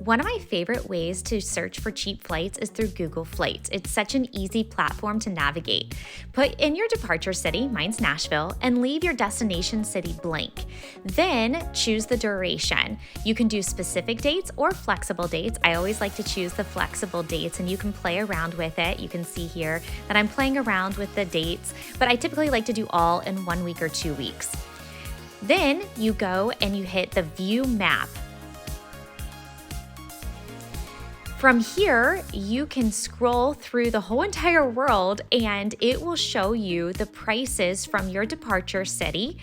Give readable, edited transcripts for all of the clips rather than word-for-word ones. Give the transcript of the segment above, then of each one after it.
One of my favorite ways to search for cheap flights is through Google Flights. It's such an easy platform to navigate. Put in your departure city, mine's Nashville, and leave your destination city blank. Then choose the duration. You can do specific dates or flexible dates. I always like to choose the flexible dates, and you can play around with it. You can see here that I'm playing around with the dates, but I typically like to do all in 1 week or 2 weeks. Then you go and you hit the View Map. From here, you can scroll through the whole entire world and it will show you the prices from your departure city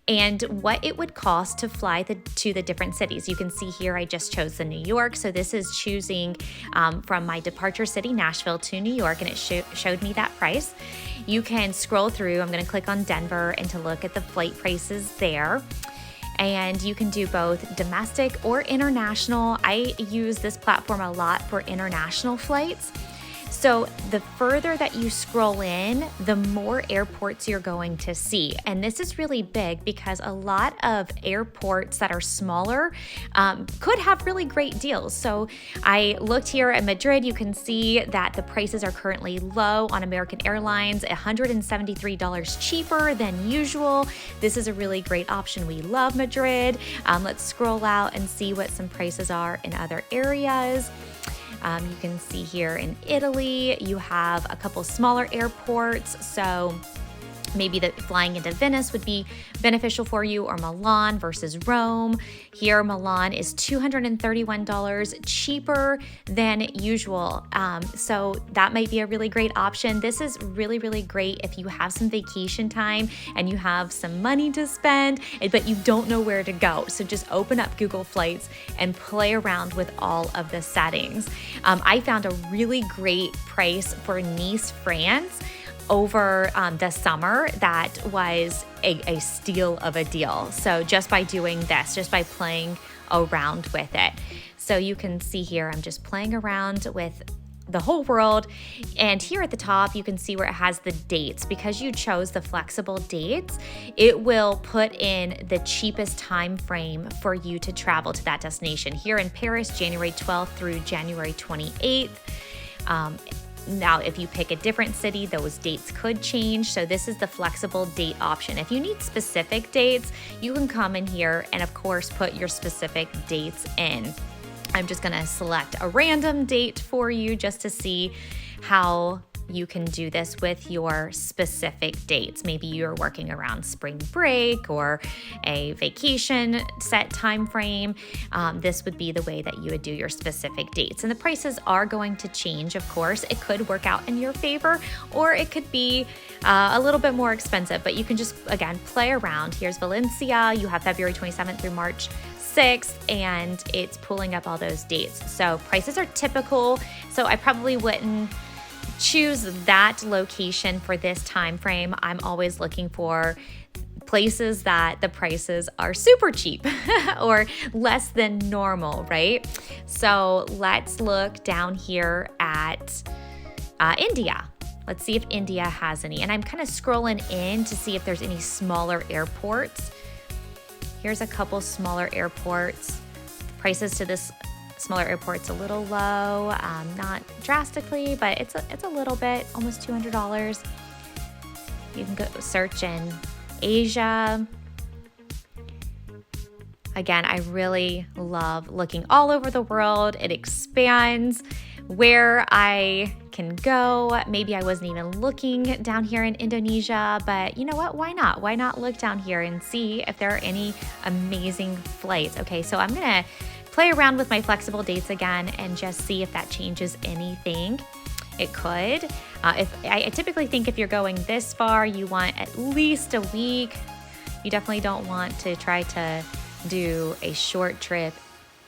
and what it would cost to fly to the different cities. You can see here I just chose the New York, so this is choosing from my departure city, Nashville, to New York, and it showed me that price. You can scroll through. I'm going to click on Denver and to look at the flight prices there. And you can do both domestic or international. I use this platform a lot for international flights. So the further that you scroll in, the more airports you're going to see. And this is really big because a lot of airports that are smaller could have really great deals. So I looked here at Madrid. You can see that the prices are currently low on American Airlines, $173 cheaper than usual. This is a really great option. We love Madrid. Let's scroll out and see what some prices are in other areas. You can see here in Italy, you have a couple smaller airports, so maybe flying into Venice would be beneficial for you, or Milan versus Rome. Here, Milan is $231 cheaper than usual. So that might be a really great option. This is really, really great if you have some vacation time and you have some money to spend, but you don't know where to go. So just open up Google Flights and play around with all of the settings. I found a really great price for Nice, France, over the summer that was a steal of a deal. So just by doing this, just by playing around with it. So you can see here, I'm just playing around with the whole world. And here at the top, you can see where it has the dates. Because you chose the flexible dates, it will put in the cheapest time frame for you to travel to that destination. Here in Paris, January 12th through January 28th. Now, if you pick a different city, those dates could change. So this is the flexible date option. If you need specific dates, you can come in here and of course put your specific dates in. I'm just gonna select a random date for you just to see how you can do this with your specific dates. Maybe you're working around spring break or a vacation set time frame. This would be the way that you would do your specific dates. And the prices are going to change, of course. It could work out in your favor, or it could be a little bit more expensive, but you can just, again, play around. Here's Valencia. You have February 27th through March 6th, and it's pulling up all those dates. So prices are typical. So I probably wouldn't choose that location for this time frame. I'm always looking for places that the prices are super cheap or less than normal, right? So let's look down here at India. Let's see if India has any. And I'm kind of scrolling in to see if there's any smaller airports. Here's a couple smaller airports. Prices to this smaller airport's a little low, not drastically, but it's a little bit, almost $200. You can go search in Asia. Again, I really love looking all over the world. It expands where I can go. Maybe I wasn't even looking down here in Indonesia, but you know what? Why not? Why not look down here and see if there are any amazing flights? Okay, so I'm gonna play around with my flexible dates again and just see if that changes anything. It could. I typically think if you're going this far, you want at least a week. You definitely don't want to try to do a short trip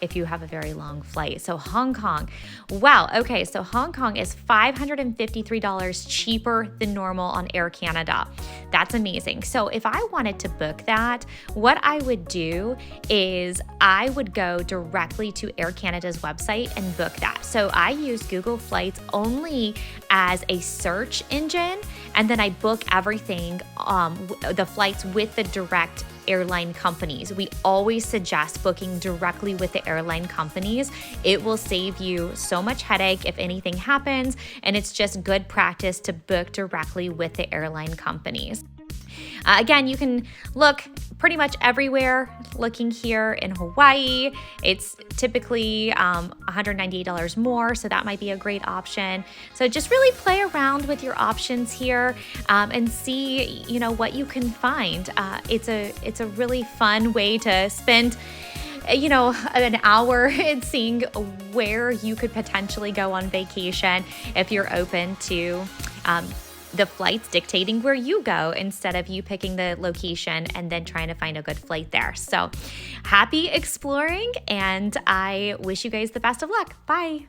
if you have a very long flight. So Hong Kong. Wow. Okay. So Hong Kong is $553 cheaper than normal on Air Canada. That's amazing. So if I wanted to book that, what I would do is I would go directly to Air Canada's website and book that. So I use Google Flights only as a search engine, and then I book everything, the flights with the direct airline companies. We always suggest booking directly with the airline companies. It will save you so much headache if anything happens, and it's just good practice to book directly with the airline companies. Again, you can look pretty much everywhere. Looking here in Hawaii, it's typically $198 more, so that might be a great option. So just really play around with your options here and see, what you can find. It's a really fun way to spend an hour and seeing where you could potentially go on vacation if you're open to the flights dictating where you go instead of you picking the location and then trying to find a good flight there. So happy exploring, and I wish you guys the best of luck. Bye.